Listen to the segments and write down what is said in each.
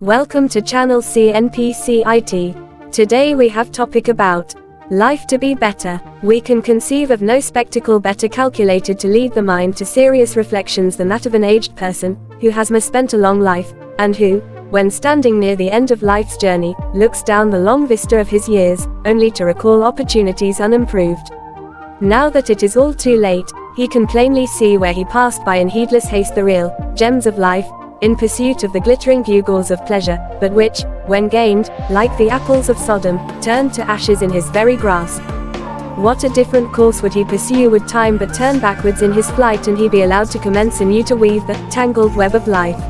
Welcome to channel CNPC-IT. Today we have topic about life to be better. We can conceive of no spectacle better calculated to lead the mind to serious reflections than that of an aged person, who has misspent a long life, and who, when standing near the end of life's journey, looks down the long vista of his years, only to recall opportunities unimproved. Now that it is all too late, he can plainly see where he passed by in heedless haste the real gems of life, in pursuit of the glittering gewgaws of pleasure, but which, when gained, like the apples of Sodom, turned to ashes in his very grasp. What a different course would he pursue would time but turn backwards in his flight, and he be allowed to commence anew to weave the tangled web of life.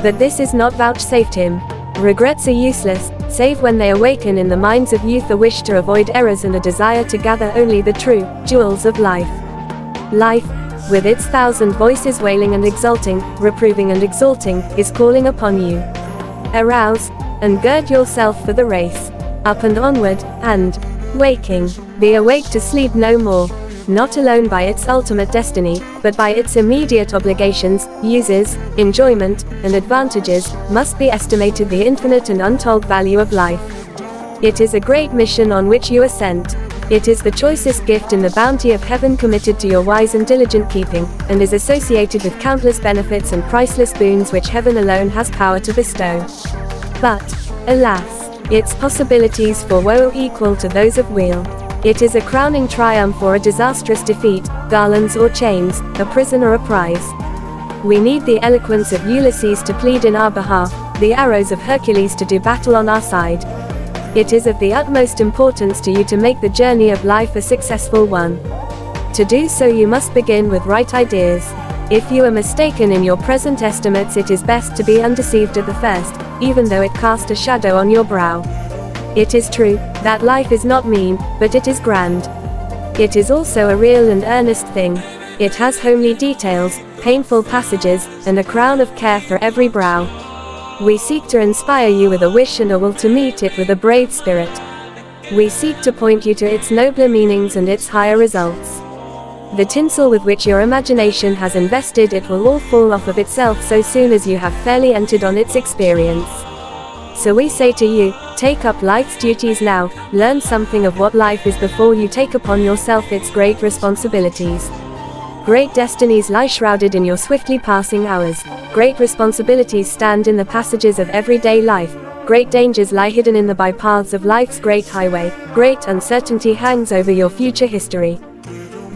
But this is not vouchsafed him. Regrets are useless, save when they awaken in the minds of youth a wish to avoid errors and a desire to gather only the true jewels of life. Life, with its thousand voices wailing and exulting, reproving and exalting, is calling upon you. Arouse, and gird yourself for the race. Up and onward, and, waking, be awake to sleep no more, not alone by its ultimate destiny, but by its immediate obligations, uses, enjoyment, and advantages, must be estimated the infinite and untold value of life. It is a great mission on which you are sent. It is the choicest gift in the bounty of heaven committed to your wise and diligent keeping, and is associated with countless benefits and priceless boons which heaven alone has power to bestow. But, alas, its possibilities for woe are equal to those of weal. It is a crowning triumph or a disastrous defeat, garlands or chains, a prison or a prize. We need the eloquence of Ulysses to plead in our behalf, the arrows of Hercules to do battle on our side. It is of the utmost importance to you to make the journey of life a successful one. To do so you must begin with right ideas. If you are mistaken in your present estimates, it is best to be undeceived at the first, even though it cast a shadow on your brow. It is true that life is not mean, but it is grand. It is also a real and earnest thing. It has homely details, painful passages, and a crown of care for every brow. We seek to inspire you with a wish and a will to meet it with a brave spirit. We seek to point you to its nobler meanings and its higher results. The tinsel with which your imagination has invested it will all fall off of itself so soon as you have fairly entered on its experience. So we say to you, take up life's duties now, learn something of what life is before you take upon yourself its great responsibilities. Great destinies lie shrouded in your swiftly passing hours. Great responsibilities stand in the passages of everyday life. Great dangers lie hidden in the bypaths of life's great highway. Great uncertainty hangs over your future history.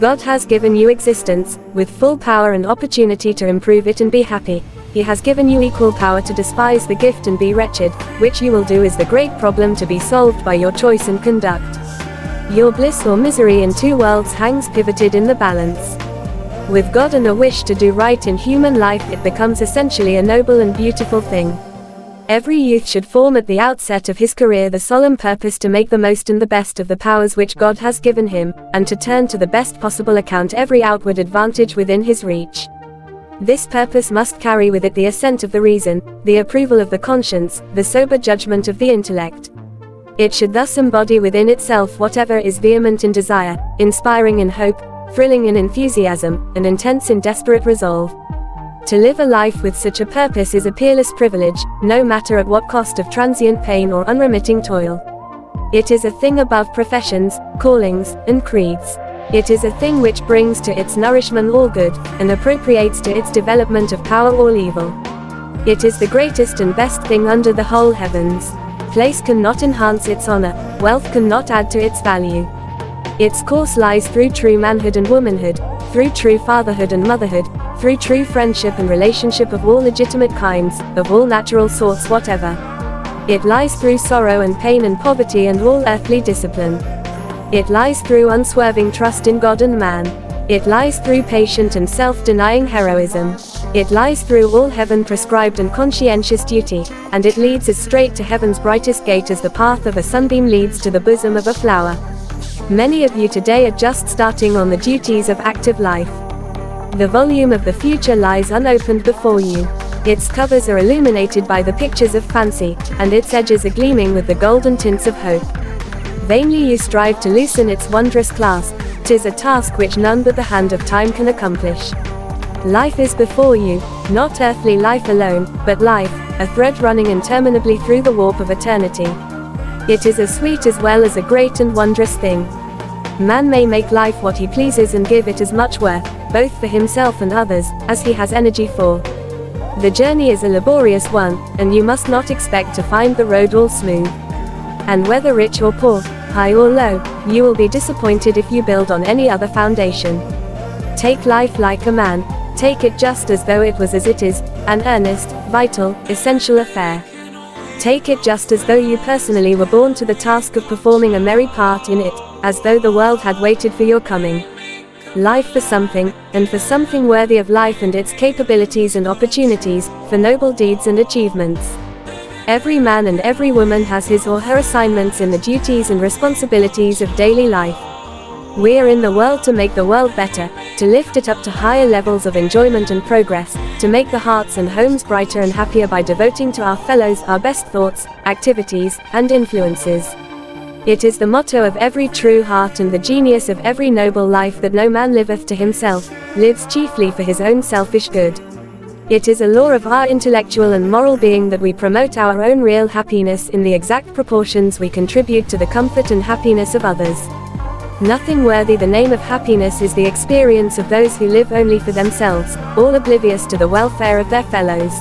God has given you existence, with full power and opportunity to improve it and be happy. He has given you equal power to despise the gift and be wretched. Which you will do is the great problem to be solved by your choice and conduct. Your bliss or misery in two worlds hangs pivoted in the balance. With God and a wish to do right in human life, it becomes essentially a noble and beautiful thing. Every youth should form at the outset of his career the solemn purpose to make the most and the best of the powers which God has given him, and to turn to the best possible account every outward advantage within his reach. This purpose must carry with it the assent of the reason, the approval of the conscience, the sober judgment of the intellect. It should thus embody within itself whatever is vehement in desire, inspiring in hope, thrilling in enthusiasm, and intense in desperate resolve. To live a life with such a purpose is a peerless privilege, no matter at what cost of transient pain or unremitting toil. It is a thing above professions, callings, and creeds. It is a thing which brings to its nourishment all good, and appropriates to its development of power all evil. It is the greatest and best thing under the whole heavens. Place cannot enhance its honor, wealth cannot add to its value. Its course lies through true manhood and womanhood, through true fatherhood and motherhood, through true friendship and relationship of all legitimate kinds, of all natural sorts whatever. It lies through sorrow and pain and poverty and all earthly discipline. It lies through unswerving trust in God and man. It lies through patient and self-denying heroism. It lies through all heaven-prescribed and conscientious duty, and it leads as straight to heaven's brightest gate as the path of a sunbeam leads to the bosom of a flower. Many of you today are just starting on the duties of active life. The volume of the future lies unopened before you. Its covers are illuminated by the pictures of fancy, and its edges are gleaming with the golden tints of hope. Vainly you strive to loosen its wondrous clasp. 'Tis a task which none but the hand of time can accomplish. Life is before you, not earthly life alone, but life, a thread running interminably through the warp of eternity. It is as sweet as well as a great and wondrous thing. Man may make life what he pleases and give it as much worth, both for himself and others, as he has energy for. The journey is a laborious one, and you must not expect to find the road all smooth. And whether rich or poor, high or low, you will be disappointed if you build on any other foundation. Take life like a man, take it just as though it was as it is, an earnest, vital, essential affair. Take it just as though you personally were born to the task of performing a merry part in it, as though the world had waited for your coming. Life for something, and for something worthy of life and its capabilities and opportunities, for noble deeds and achievements. Every man and every woman has his or her assignments in the duties and responsibilities of daily life. We are in the world to make the world better, to lift it up to higher levels of enjoyment and progress, to make the hearts and homes brighter and happier by devoting to our fellows our best thoughts, activities, and influences. It is the motto of every true heart and the genius of every noble life that no man liveth to himself, lives chiefly for his own selfish good. It is a law of our intellectual and moral being that we promote our own real happiness in the exact proportions we contribute to the comfort and happiness of others. Nothing worthy the name of happiness is the experience of those who live only for themselves, all oblivious to the welfare of their fellows.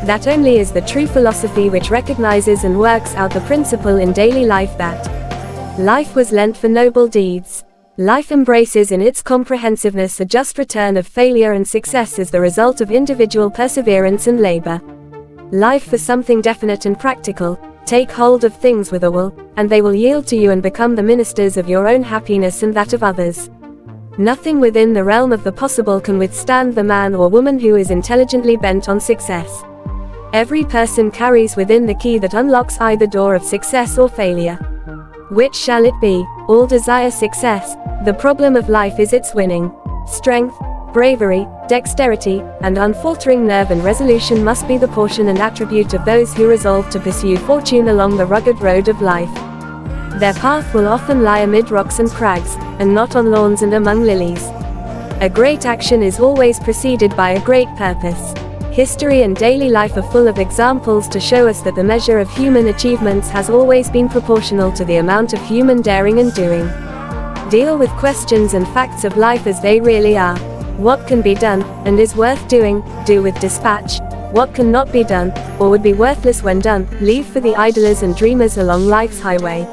That only is the true philosophy which recognizes and works out the principle in daily life that life was lent for noble deeds. Life embraces in its comprehensiveness a just return of failure and success as the result of individual perseverance and labor. Life for something definite and practical. Take hold of things with a will, and they will yield to you and become the ministers of your own happiness and that of others. Nothing within the realm of the possible can withstand the man or woman who is intelligently bent on success. Every person carries within the key that unlocks either door of success or failure. Which shall it be? All desire success. The problem of life is its winning. Strength, bravery, dexterity, and unfaltering nerve and resolution must be the portion and attribute of those who resolve to pursue fortune along the rugged road of life. Their path will often lie amid rocks and crags, and not on lawns and among lilies. A great action is always preceded by a great purpose. History and daily life are full of examples to show us that the measure of human achievements has always been proportional to the amount of human daring and doing. Deal with questions and facts of life as they really are. What can be done, and is worth doing, do with dispatch. What cannot be done, or would be worthless when done, leave for the idlers and dreamers along life's highway.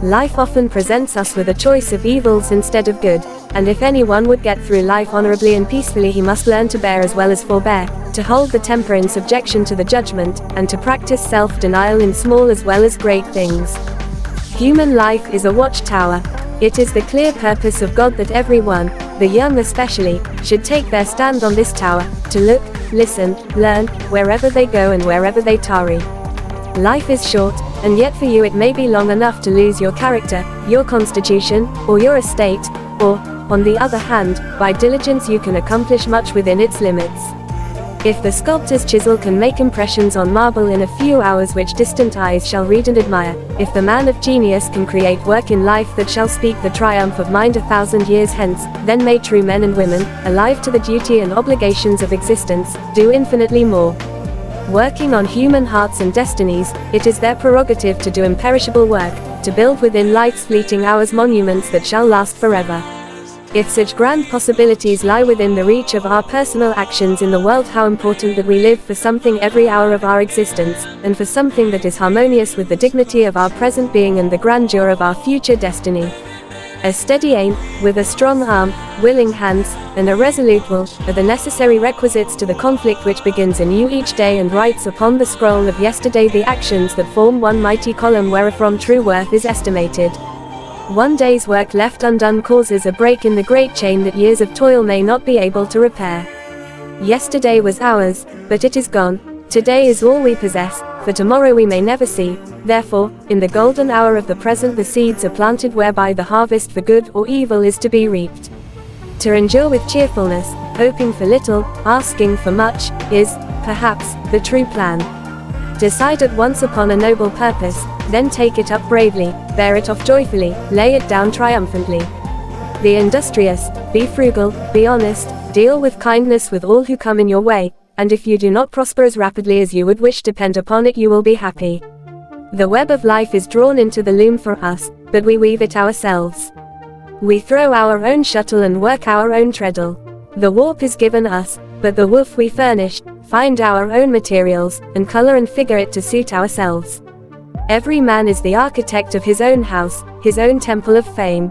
Life often presents us with a choice of evils instead of good, and if anyone would get through life honorably and peacefully, he must learn to bear as well as forbear, to hold the temper in subjection to the judgment, and to practice self-denial in small as well as great things. Human life is a watchtower. It is the clear purpose of God that everyone, the young especially, should take their stand on this tower, to look, listen, learn, wherever they go and wherever they tarry. Life is short, and yet for you it may be long enough to lose your character, your constitution, or your estate, or, on the other hand, by diligence you can accomplish much within its limits. If the sculptor's chisel can make impressions on marble in a few hours which distant eyes shall read and admire, if the man of genius can create work in life that shall speak the triumph of mind 1,000 years hence, then may true men and women, alive to the duty and obligations of existence, do infinitely more. Working on human hearts and destinies, it is their prerogative to do imperishable work, to build within life's fleeting hours monuments that shall last forever. If such grand possibilities lie within the reach of our personal actions in the world, how important that we live for something every hour of our existence, and for something that is harmonious with the dignity of our present being and the grandeur of our future destiny. A steady aim, with a strong arm, willing hands, and a resolute will, are the necessary requisites to the conflict which begins anew each day and writes upon the scroll of yesterday the actions that form one mighty column wherefrom true worth is estimated. One day's work left undone causes a break in the great chain that years of toil may not be able to repair. Yesterday was ours, but it is gone. Today is all we possess, for tomorrow we may never see. Therefore, in the golden hour of the present the seeds are planted whereby the harvest for good or evil is to be reaped. To endure with cheerfulness, hoping for little, asking for much, is, perhaps, the true plan. Decide at once upon a noble purpose, then take it up bravely, bear it off joyfully, lay it down triumphantly. Be industrious, be frugal, be honest, deal with kindness with all who come in your way, and if you do not prosper as rapidly as you would wish depend upon it, you will be happy. The web of life is drawn into the loom for us, but we weave it ourselves. We throw our own shuttle and work our own treadle. The warp is given us, but the woof we furnish, find our own materials, and color and figure it to suit ourselves. Every man is the architect of his own house, his own temple of fame.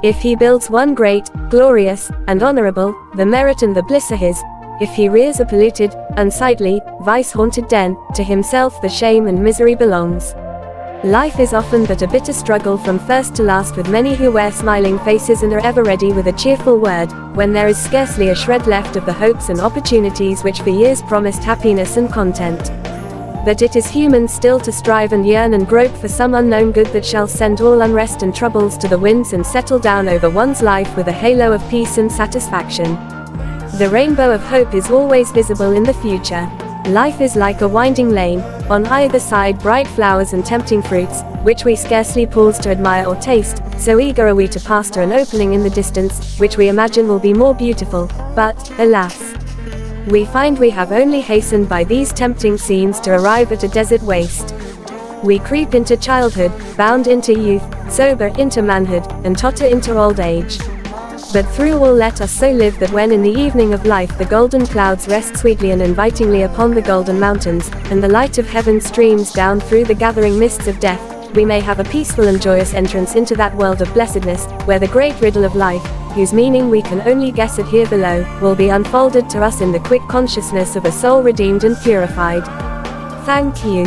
If he builds one great, glorious, and honorable, the merit and the bliss are his. If he rears a polluted, unsightly, vice-haunted den, to himself the shame and misery belongs. Life is often but a bitter struggle from first to last, with many who wear smiling faces and are ever ready with a cheerful word, when there is scarcely a shred left of the hopes and opportunities which for years promised happiness and content. But it is human still to strive and yearn and grope for some unknown good that shall send all unrest and troubles to the winds and settle down over one's life with a halo of peace and satisfaction. The rainbow of hope is always visible in the future. Life is like a winding lane, on either side bright flowers and tempting fruits, which we scarcely pause to admire or taste, so eager are we to pass to an opening in the distance, which we imagine will be more beautiful, but, alas! We find we have only hastened by these tempting scenes to arrive at a desert waste. We creep into childhood, bound into youth, sober into manhood, and totter into old age. But through all let us so live that when in the evening of life the golden clouds rest sweetly and invitingly upon the golden mountains, and the light of heaven streams down through the gathering mists of death, we may have a peaceful and joyous entrance into that world of blessedness, where the great riddle of life, whose meaning we can only guess at here below, will be unfolded to us in the quick consciousness of a soul redeemed and purified. Thank you.